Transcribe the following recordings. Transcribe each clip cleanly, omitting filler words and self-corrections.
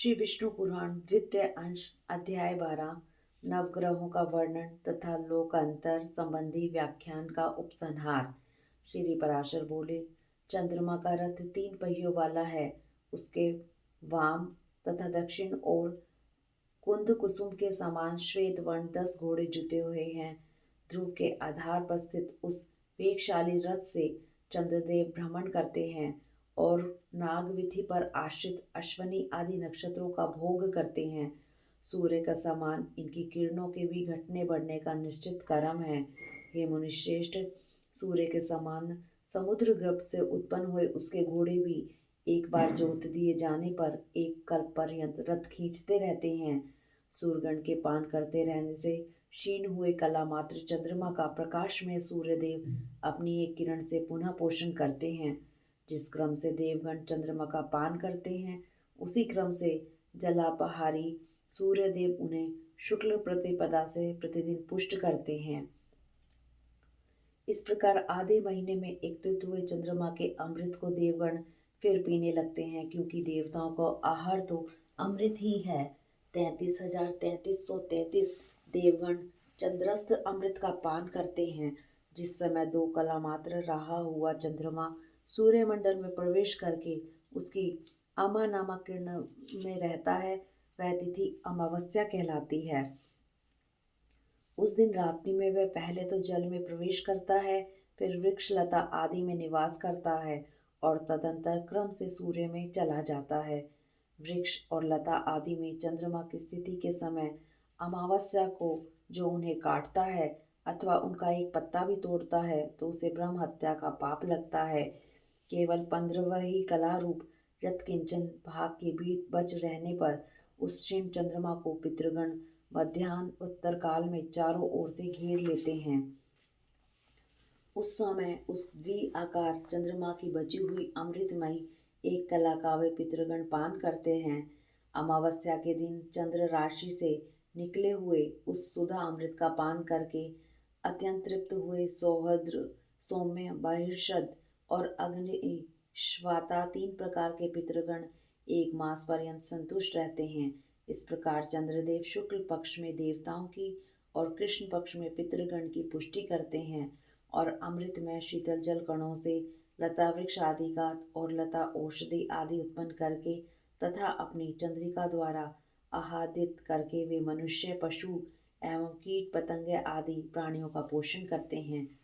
श्री विष्णु पुराण द्वितीय अंश अध्याय 12 नवग्रहों का वर्णन तथा लोकांतर संबंधी व्याख्यान का उपसंहार। श्री पराशर बोले, चंद्रमा का रथ 3 पहियों वाला है। उसके वाम तथा दक्षिण ओर कुंद कुसुम के समान श्वेत वर्ण 10 घोड़े जुते हुए हैं। ध्रुव के आधार पर स्थित उस वेगशाली रथ से चंद्रदेव भ्रमण करते हैं और नागविधि पर आश्रित अश्वनी आदि नक्षत्रों का भोग करते हैं। सूर्य का समान इनकी किरणों के भी घटने बढ़ने का निश्चित क्रम है। हे मुनिश्रेष्ठ, सूर्य के समान समुद्र गर्भ से उत्पन्न हुए उसके घोड़े भी एक बार जोत दिए जाने पर एक कल्प पर्यंत रथ खींचते रहते हैं। सूर्यगण के पान करते रहने से क्षीण हुए कला मात्र चंद्रमा का प्रकाश में सूर्यदेव अपनी एक किरण से पुनः पोषण करते हैं। जिस क्रम से देवगण चंद्रमा का पान करते हैं, उसी क्रम से जलापहारी सूर्यदेव उन्हें शुक्ल प्रतिपदा से प्रतिदिन पुष्ट करते हैं। इस प्रकार आधे महीने में एकत्रित हुए चंद्रमा के अमृत को देवगण फिर पीने लगते हैं, क्योंकि देवताओं का आहार तो अमृत ही है। 33,3333 देवगण चंद्रस्थ अमृत का पान करते हैं। जिस समय 2 कला मात्र रहा हुआ चंद्रमा सूर्यमंडल में प्रवेश करके उसकी अमा नामक किरण में रहता है, वह तिथि अमावस्या कहलाती है। उस दिन रात्रि में वह पहले तो जल में प्रवेश करता है, फिर वृक्ष लता आदि में निवास करता है और तदंतर क्रम से सूर्य में चला जाता है। वृक्ष और लता आदि में चंद्रमा की स्थिति के समय अमावस्या को जो उन्हें काटता है अथवा उनका एक पत्ता भी तोड़ता है, तो उसे ब्रह्म हत्या का पाप लगता है। केवल 15वीं कला रूप यत्किंचन भाग के बीच बच रहने पर उस क्षीण चंद्रमा को पितृगण मध्यान्ह उत्तर काल में चारों ओर से घेर लेते हैं। उस समय उस द्विआकार चंद्रमा की बची हुई अमृतमयी 1 कला का वे पितृगण पान करते हैं। अमावस्या के दिन चंद्र राशि से निकले हुए उस सुधा अमृत का पान करके अत्यंत तृप्त हुए सौहद्र, सौम्य, बहिर्षद और अग्निश्वाता 3 प्रकार के पितृगण 1 मास पर्यंत संतुष्ट रहते हैं। इस प्रकार चंद्रदेव शुक्ल पक्ष में देवताओं की और कृष्ण पक्ष में पितृगण की पुष्टि करते हैं और अमृतमय शीतल जल कणों से लता वृक्ष आदि का और लता औषधि आदि उत्पन्न करके तथा अपनी चंद्रिका द्वारा आहादित करके वे मनुष्य, पशु एवं कीट पतंगे आदि प्राणियों का पोषण करते हैं।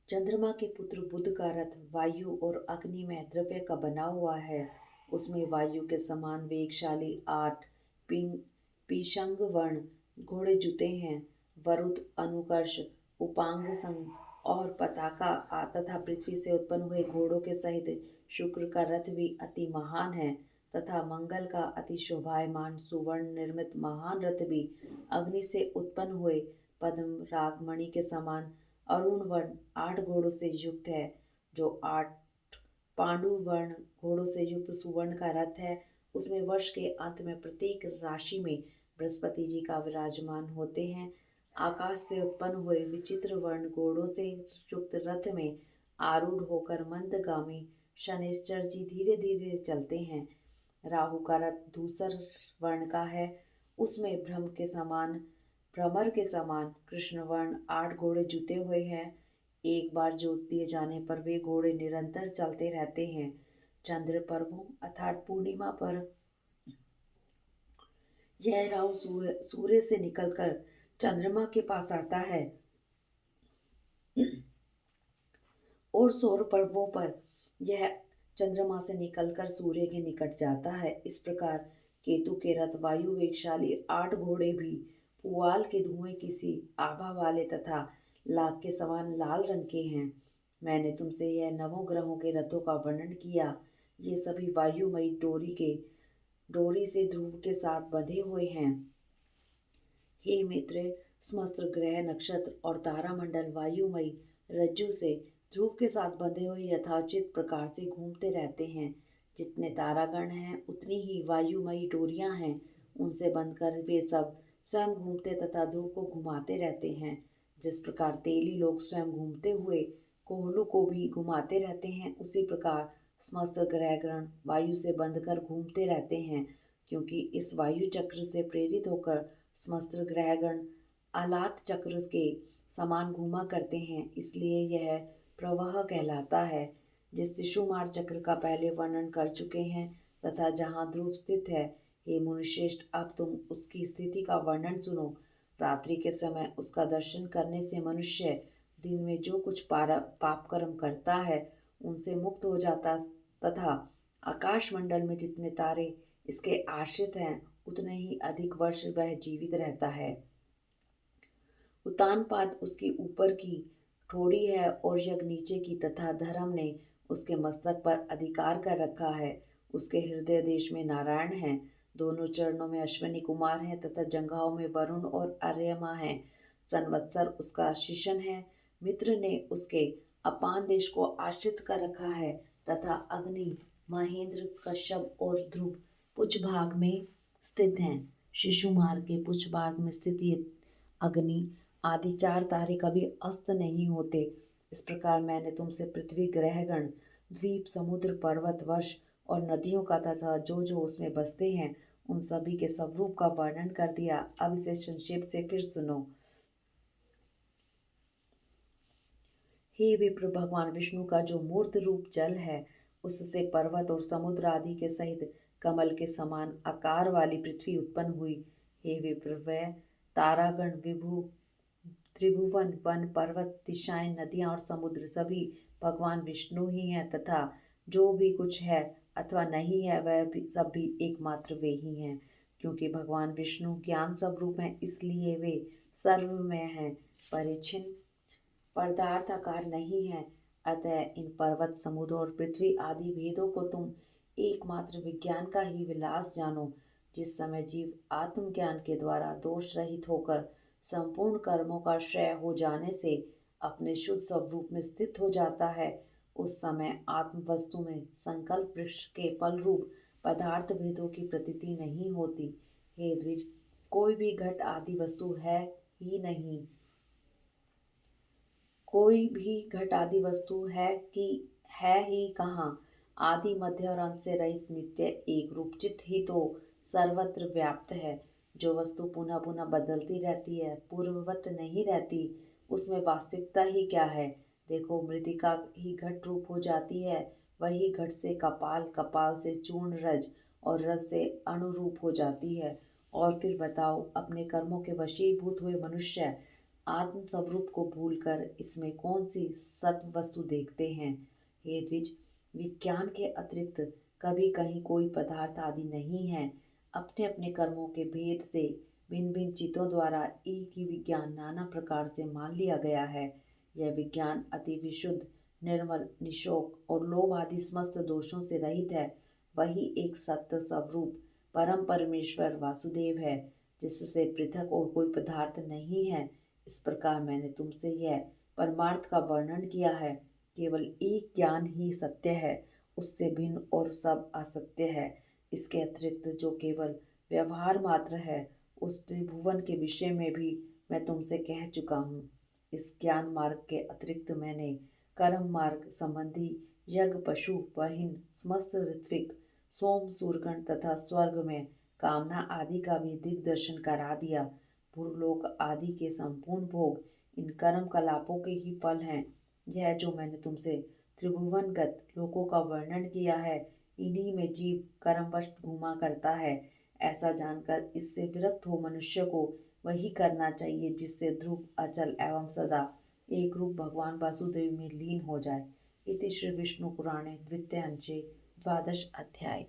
चंद्रमा के पुत्र बुध का रथ वायु और अग्नि में द्रव्य का बना हुआ है। उसमें वायु के समान वेगशाली 8 पीशंग वर्ण घोड़े जुते हैं। वरुद, अनुकर्ष, उपांग संग और पताका तथा पृथ्वी से उत्पन्न हुए घोड़ों के सहित शुक्र का रथ भी अति महान है तथा मंगल का अति शोभायमान सुवर्ण निर्मित महान रथ भी अग्नि से उत्पन्न हुए पद्म रागमणि के समान अरुण वर्ण 8 घोड़ों से युक्त है। जो 8 पांडु वर्ण घोड़ों से युक्त सुवर्ण का रथ है, उसमें वर्ष के अंत में प्रत्येक राशि में बृहस्पति जी का विराजमान होते हैं। आकाश से उत्पन्न हुए विचित्र वर्ण घोड़ों से युक्त रथ में आरूढ़ होकर मंदगामी शनैश्चर जी धीरे धीरे चलते हैं। राहु का रथ धूसर वर्ण का है। उसमें भ्रमर के समान कृष्ण वर्ण 8 घोड़े जुते हुए हैं। एक बार जोत दिए जाने पर वे घोड़े निरंतर चलते रहते हैं। चंद्र पर्वों अर्थात पूर्णिमा पर यह राहु सूर्य से निकलकर चंद्रमा के पास आता है और सौर पर्वों पर यह चंद्रमा से निकलकर सूर्य के निकट जाता है। इस प्रकार केतु के रथ वायु वेगशाली 8 घोड़े भी पुआल के धुएं किसी आभा वाले तथा लाख के समान लाल रंग के हैं। मैंने तुमसे यह 9 ग्रहों के रथों का वर्णन किया। ये सभी वायुमयी डोरी से ध्रुव के साथ बंधे हुए हैं। हे मित्र, समस्त ग्रह नक्षत्र और तारामंडल वायुमयी रज्जु से ध्रुव के साथ बंधे हुए यथाचित प्रकार से घूमते रहते हैं। जितने तारागण हैं उतनी ही वायुमयी डोरियां हैं। उनसे बंधकर वे सब स्वयं घूमते तथा ध्रुव को घुमाते रहते हैं। जिस प्रकार तेली लोग स्वयं घूमते हुए कोहलू को भी घुमाते रहते हैं, उसी प्रकार समस्त ग्रहगण वायु से बंधकर घूमते रहते हैं, क्योंकि इस वायु चक्र से प्रेरित होकर समस्त ग्रहगण आलात चक्र के समान घूमा करते हैं, इसलिए यह प्रवाह कहलाता है। जिस शिशुमार चक्र का पहले वर्णन कर चुके हैं तथा जहाँ ध्रुव स्थित है, हे मुनिश्रेष्ठ, अब तुम उसकी स्थिति का वर्णन सुनो। रात्रि के समय उसका दर्शन करने से मनुष्य दिन में जो कुछ पाप कर्म करता है उनसे मुक्त हो जाता तथा आकाश मंडल में जितने तारे इसके आश्रित हैं उतने ही अधिक वर्ष वह जीवित रहता है। उतानपाद उसकी ऊपर की ठोड़ी है और यज्ञ नीचे की तथा धर्म ने उसके मस्तक पर अधिकार कर रखा है। उसके हृदय देश में नारायण हैं, दोनों चरणों में अश्विनी कुमार हैं तथा जंघाओं में वरुण और अर्यमा हैं। संवत्सर उसका शिशन है। मित्र ने उसके अपान देश को आश्रित कर रखा है तथा अग्नि, महेंद्र, कश्यप और ध्रुव पुछ भाग में स्थित हैं। शिशुमार के पुछ भाग में स्थित ये अग्नि आदि 4 तारे कभी अस्त नहीं होते। इस प्रकार मैंने तुमसे पृथ्वी, ग्रहगण, द्वीप, समुद्र, पर्वत, वर्ष और नदियों का तथा जो जो उसमें बसते हैं उन सभी के स्वरूप का वर्णन कर दिया। अब इसे संक्षेप से फिर सुनो। हे विप्र, भगवान विष्णु का जो मूर्त रूप जल है, उससे पर्वत और समुद्र आदि के सहित कमल के समान आकार वाली पृथ्वी उत्पन्न हुई। हे विप्र, वह तारागण, विभु, त्रिभुवन, वन, पर्वत, दिशाएं, नदियां और समुद्र सभी भगवान विष्णु ही हैं तथा जो भी कुछ है अथवा नहीं है वह भी सब भी एकमात्र वे ही हैं। क्योंकि भगवान विष्णु ज्ञान स्वरूप हैं, इसलिए वे सर्वमय हैं, परिच्छिन्न पदार्थाकार नहीं है। अतः इन पर्वत, समुद्र और पृथ्वी आदि भेदों को तुम एकमात्र विज्ञान का ही विलास जानो। जिस समय जीव आत्मज्ञान के द्वारा दोष रहित होकर संपूर्ण कर्मों का क्षय हो जाने से अपने शुद्ध स्वरूप में स्थित हो जाता है, उस समय आत्म वस्तु में संकल्प वृक्ष के फल रूप पदार्थ भेदों की प्रतीति नहीं होती। हे द्विज, कोई भी घट आदि वस्तु है ही नहीं, कोई भी घट आदि वस्तु है कि है ही कहाँ। आदि, मध्य और अंत से रहित नित्य एक रूप चित्त ही तो सर्वत्र व्याप्त है। जो वस्तु पुनः पुनः बदलती रहती है, पूर्ववत नहीं रहती, उसमें वास्तविकता ही क्या है। देखो, मृतिका ही घट रूप हो जाती है, वही घट से कपाल, कपाल से चूर्ण रज और रज से अणुरूप हो जाती है। और फिर बताओ, अपने कर्मों के वशीभूत हुए मनुष्य आत्म स्वरूप को भूलकर इसमें कौन सी सत्व वस्तु देखते हैं। हे द्विज, विज्ञान के अतिरिक्त कभी कहीं कोई पदार्थ आदि नहीं है। अपने अपने कर्मों के भेद से भिन्न भिन्न चित्तों द्वारा एक ही विज्ञान नाना प्रकार से मान लिया गया है। यह विज्ञान अति विशुद्ध, निर्मल, निशोक और लोभ आदि समस्त दोषों से रहित है। वही एक सत्य स्वरूप परम परमेश्वर वासुदेव है, जिससे पृथक और कोई पदार्थ नहीं है। इस प्रकार मैंने तुमसे यह परमार्थ का वर्णन किया है। केवल एक ज्ञान ही सत्य है, उससे भिन्न और सब असत्य है। इसके अतिरिक्त जो केवल व्यवहार मात्र है, उस त्रिभुवन के विषय में भी मैं तुमसे कह चुका हूँ। इस ज्ञान मार्ग के अतिरिक्त मैंने कर्म मार्ग संबंधी यज्ञ, पशु, वहिन, समस्त ऋत्विक, सोम, सूर्यगण तथा स्वर्ग में कामना आदि का भी दिग्दर्शन करा दिया। भूलोक आदि के संपूर्ण भोग इन कर्म कलापों के ही फल हैं। यह जो मैंने तुमसे त्रिभुवनगत लोकों का वर्णन किया है, इन्हीं में जीव कर्मवश घूमा करता है। ऐसा जानकर इससे विरक्त हो मनुष्य को वही करना चाहिए जिससे ध्रुव, अचल एवं सदा एक रूप भगवान वासुदेव में लीन हो जाए। इति श्री विष्णु पुराणे द्वितीय अंशे द्वादश अध्याय।